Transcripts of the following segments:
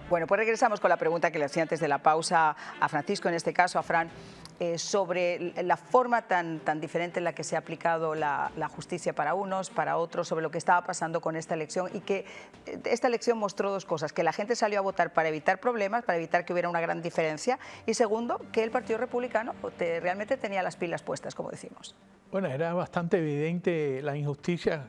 Bueno, pues regresamos con la pregunta que le hacía antes de la pausa a Francisco, en este caso a Fran, sobre la forma tan diferente en la que se ha aplicado la justicia para unos, para otros, sobre lo que estaba pasando con esta elección, y que esta elección mostró dos cosas: que la gente salió a votar para evitar problemas, para evitar que hubiera una gran diferencia, y segundo, que el Partido Republicano realmente tenía las pilas puestas, como decimos. Bueno, era bastante evidente la injusticia.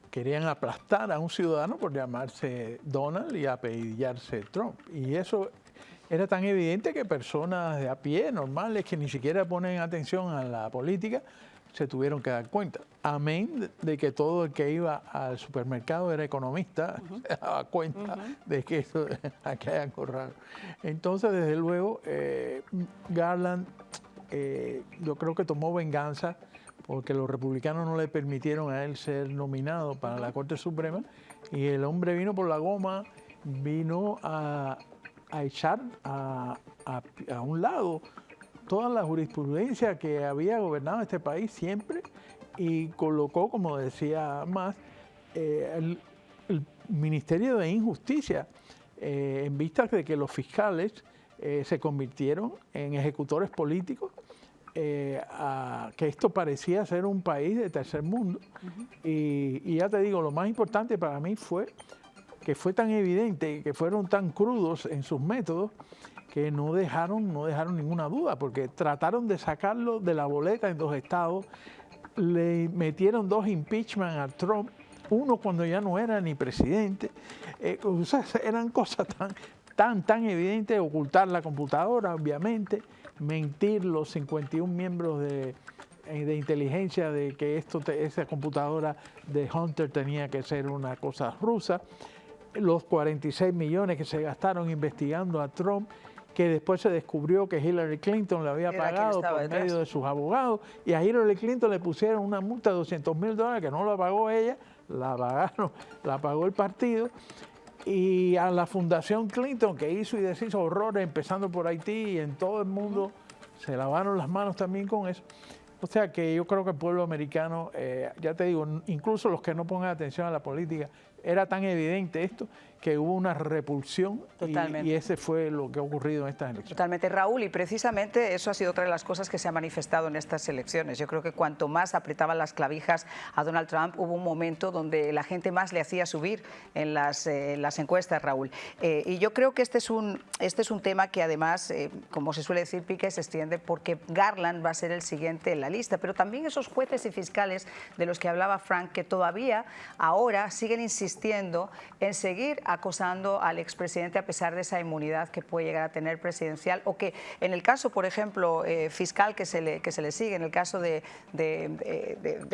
Querían aplastar a un ciudadano por llamarse Donald y apellidillarse Trump. Y eso era tan evidente que personas de a pie, normales, que ni siquiera ponen atención a la política, se tuvieron que dar cuenta. Amén de que todo el que iba al supermercado era economista, se daba cuenta de que eso aquí hay algo raro. Entonces, desde luego, Garland, yo creo que tomó venganza, porque los republicanos no le permitieron a él ser nominado para la Corte Suprema, y el hombre vino por la goma, vino a echar a un lado toda la jurisprudencia que había gobernado este país siempre, y colocó, como decía más, el Ministerio de Injusticia, en vista de que los fiscales se convirtieron en ejecutores políticos, que esto parecía ser un país de tercer mundo. Y ya te digo, lo más importante para mí fue que fue tan evidente, que fueron tan crudos en sus métodos, que no dejaron ninguna duda, porque trataron de sacarlo de la boleta en 2 estados, le metieron 2 impeachment a Trump, uno cuando ya no era ni presidente. O sea, eran cosas tan evidentes: ocultar la computadora, obviamente, mentir los 51 miembros de inteligencia de que esa computadora de Hunter tenía que ser una cosa rusa, los 46 millones que se gastaron investigando a Trump, que después se descubrió que Hillary Clinton le había pagado por medio de sus abogados, y a Hillary Clinton le pusieron una multa de $200,000 que no la pagó ella, la pagó el partido. Y a la Fundación Clinton, que hizo y deshizo horrores, empezando por Haití, y en todo el mundo se lavaron las manos también con eso. O sea que yo creo que el pueblo americano, ya te digo, incluso los que no pongan atención a la política, era tan evidente esto que hubo una repulsión, y ese fue lo que ha ocurrido en estas elecciones. Totalmente, Raúl, y precisamente eso ha sido otra de las cosas que se ha manifestado en estas elecciones. Yo creo que cuanto más apretaban las clavijas a Donald Trump, hubo un momento donde la gente más le hacía subir en las encuestas, Raúl. Y yo creo que este es un tema que además, como se suele decir, pique se extiende, porque Garland va a ser el siguiente en la lista, pero también esos jueces y fiscales de los que hablaba Frank, que todavía ahora siguen insistiendo en seguir acosando al expresidente a pesar de esa inmunidad que puede llegar a tener presidencial, o que en el caso, por ejemplo, fiscal que se le sigue, en el caso de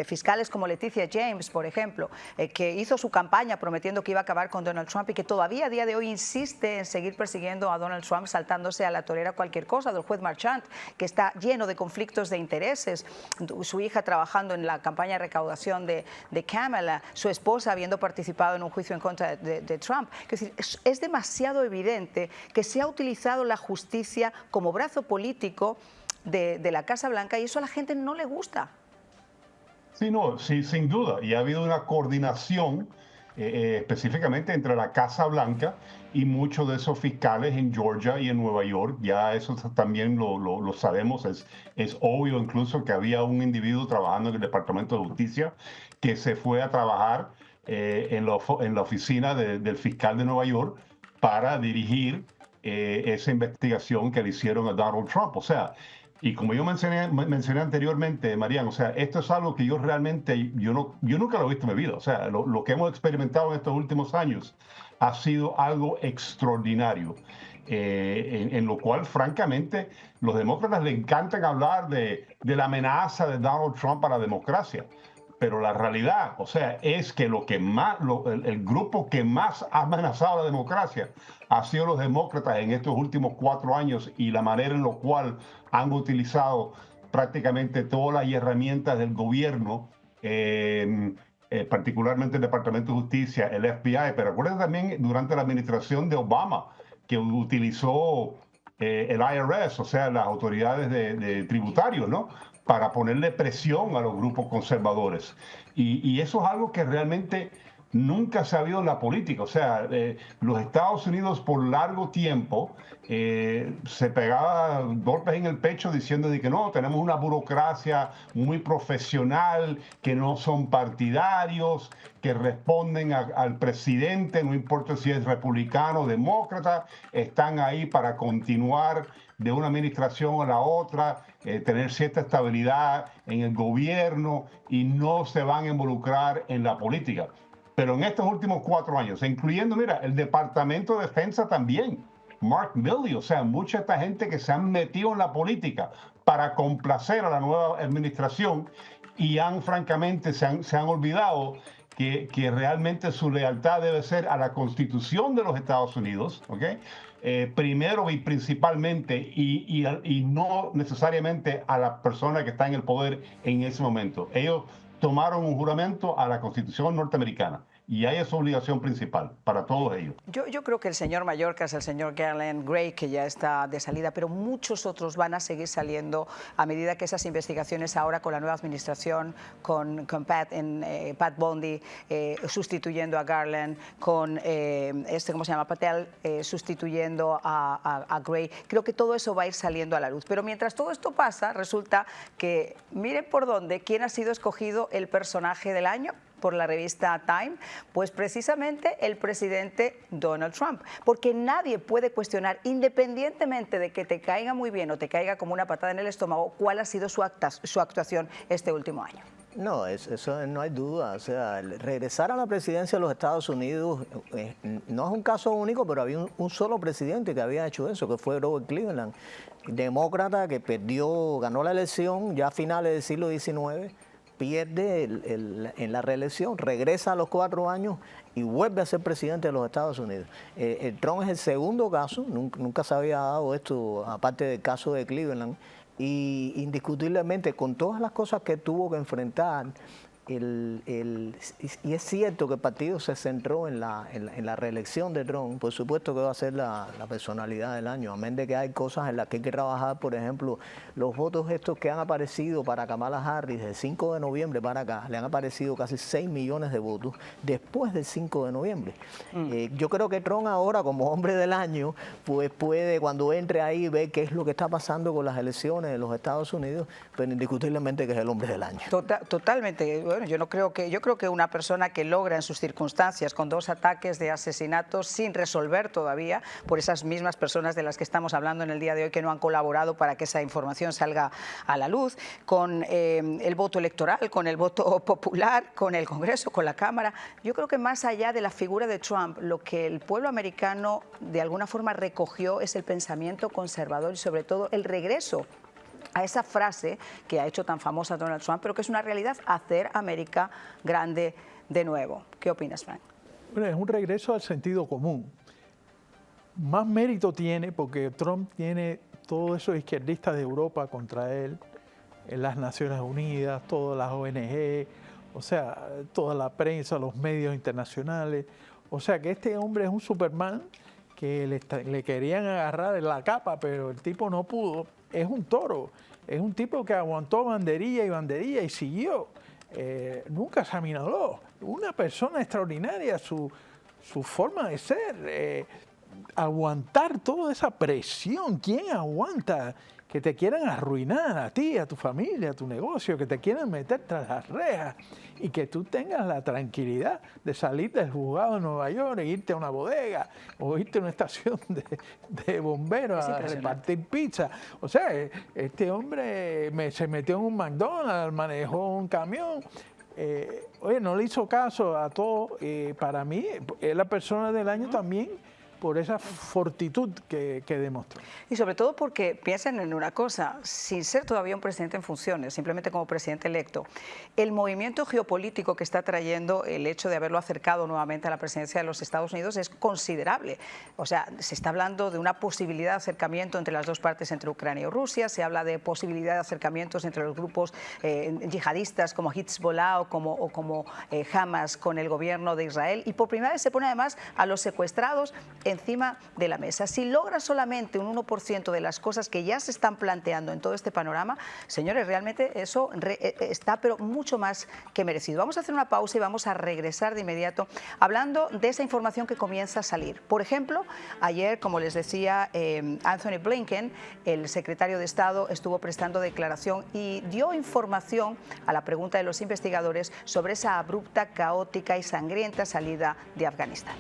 fiscales como Leticia James, por ejemplo, que hizo su campaña prometiendo que iba a acabar con Donald Trump, y que todavía a día de hoy insiste en seguir persiguiendo a Donald Trump, saltándose a la torera cualquier cosa, del juez Marchant, que está lleno de conflictos de intereses, su hija trabajando en la campaña de recaudación de Kamala, su esposa habiendo participado en un juicio en contra de Trump. Es decir, es demasiado evidente que se ha utilizado la justicia como brazo político de la Casa Blanca, y eso a la gente no le gusta. Sí, no, sí, sin duda. Y ha habido una coordinación específicamente entre la Casa Blanca y muchos de esos fiscales en Georgia y en Nueva York. Ya eso también lo sabemos. Es obvio incluso que había un individuo trabajando en el Departamento de Justicia que se fue a trabajar en la oficina del fiscal de Nueva York para dirigir esa investigación que le hicieron a Donald Trump. O sea, y como yo mencioné anteriormente, Mariano, o sea, esto es algo que yo realmente, yo nunca lo he visto en mi vida. O sea, lo que hemos experimentado en estos últimos años ha sido algo extraordinario, en lo cual, francamente, los demócratas le encantan hablar de la amenaza de Donald Trump a la democracia. Pero la realidad, o sea, es que el grupo que más ha amenazado a la democracia ha sido los demócratas en estos últimos 4 años, y la manera en la cual han utilizado prácticamente todas las herramientas del gobierno, particularmente el Departamento de Justicia, el FBI, pero acuérdense también durante la administración de Obama, que utilizó el IRS, o sea, las autoridades de tributarios, ¿no?, para ponerle presión a los grupos conservadores. Y eso es algo que realmente nunca se ha habido en la política. O sea, los Estados Unidos por largo tiempo se pegaba golpes en el pecho diciendo de que no, tenemos una burocracia muy profesional, que no son partidarios, que responden al presidente, no importa si es republicano o demócrata, están ahí para continuar de una administración a la otra, tener cierta estabilidad en el gobierno y no se van a involucrar en la política. Pero en estos últimos 4 años, incluyendo, mira, el Departamento de Defensa también, Mark Milley, o sea, mucha esta gente que se han metido en la política para complacer a la nueva administración y francamente, se han olvidado que realmente su lealtad debe ser a la Constitución de los Estados Unidos, ¿ok? Primero y principalmente, y no necesariamente a la persona que está en el poder en ese momento. Ellos tomaron un juramento a la Constitución norteamericana. Y hay esa obligación principal para todos ellos. Yo creo que el señor Mayorkas, el señor Garland Gray, que ya está de salida, pero muchos otros van a seguir saliendo a medida que esas investigaciones ahora con la nueva administración, con Pat Bondi sustituyendo a Garland, con ¿cómo se llama? Patel sustituyendo a Gray. Creo que todo eso va a ir saliendo a la luz. Pero mientras todo esto pasa, resulta que, miren por dónde, ¿quién ha sido escogido el personaje del año por la revista Time? Pues precisamente el presidente Donald Trump, porque nadie puede cuestionar, independientemente de que te caiga muy bien o te caiga como una patada en el estómago, cuál ha sido su actuación este último año. No, eso no hay duda. O sea, regresar a la presidencia de los Estados Unidos no es un caso único, pero había un solo presidente que había hecho eso, que fue Grover Cleveland, demócrata que ganó la elección ya a finales del siglo XIX, pierde en la reelección, regresa a los 4 años y vuelve a ser presidente de los Estados Unidos. Trump es el segundo caso, nunca se había dado esto, aparte del caso de Cleveland, y indiscutiblemente con todas las cosas que tuvo que enfrentar, y es cierto que el partido se centró en la reelección de Trump. Por supuesto que va a ser la personalidad del año, amén de que hay cosas en las que hay que trabajar. Por ejemplo, los votos estos que han aparecido para Kamala Harris del 5 de noviembre para acá, le han aparecido casi 6 millones de votos después del 5 de noviembre. Yo creo que Trump ahora, como hombre del año, pues puede, cuando entre ahí, ver qué es lo que está pasando con las elecciones de los Estados Unidos, pero indiscutiblemente que es el hombre del año. Totalmente. Bueno, yo creo que una persona que logra en sus circunstancias, con 2 ataques de asesinatos sin resolver todavía por esas mismas personas de las que estamos hablando en el día de hoy, que no han colaborado para que esa información salga a la luz, con el voto electoral, con el voto popular, con el Congreso, con la Cámara, yo creo que más allá de la figura de Trump, lo que el pueblo americano de alguna forma recogió es el pensamiento conservador y sobre todo el regreso a esa frase que ha hecho tan famosa Donald Trump, pero que es una realidad: hacer América grande de nuevo. ¿Qué opinas, Frank? Bueno, es un regreso al sentido común. Más mérito tiene porque Trump tiene todos esos izquierdistas de Europa contra él, en las Naciones Unidas, todas las ONG, o sea, toda la prensa, los medios internacionales. O sea que este hombre es un Superman que le querían agarrar en la capa, pero el tipo no pudo. Es un toro, es un tipo que aguantó banderilla y siguió. Nunca se aminoró. Una persona extraordinaria, su forma de ser, aguantar toda esa presión. ¿Quién aguanta que te quieran arruinar a ti, a tu familia, a tu negocio, que te quieran meter tras las rejas y que tú tengas la tranquilidad de salir del juzgado de Nueva York e irte a una bodega o irte a una estación de bomberos a repartir pizza? O sea, este hombre se metió en un McDonald's, manejó un camión. Oye, no le hizo caso a todo. Para mí, es la persona del año también por esa fortitud que demostró. Y sobre todo porque piensen en una cosa, sin ser todavía un presidente en funciones, simplemente como presidente electo, el movimiento geopolítico que está trayendo el hecho de haberlo acercado nuevamente a la presidencia de los Estados Unidos es considerable. O sea, se está hablando de una posibilidad de acercamiento entre las dos partes, entre Ucrania y Rusia, se habla de posibilidad de acercamientos entre los grupos yihadistas como Hezbollah o como Hamas con el gobierno de Israel, y por primera vez se pone además a los secuestrados encima de la mesa. Si logra solamente un 1% de las cosas que ya se están planteando en todo este panorama, señores, realmente eso está pero mucho más que merecido. Vamos a hacer una pausa y vamos a regresar de inmediato hablando de esa información que comienza a salir. Por ejemplo, ayer, como les decía, Anthony Blinken, el secretario de Estado, estuvo prestando declaración y dio información a la pregunta de los investigadores sobre esa abrupta, caótica y sangrienta salida de Afganistán.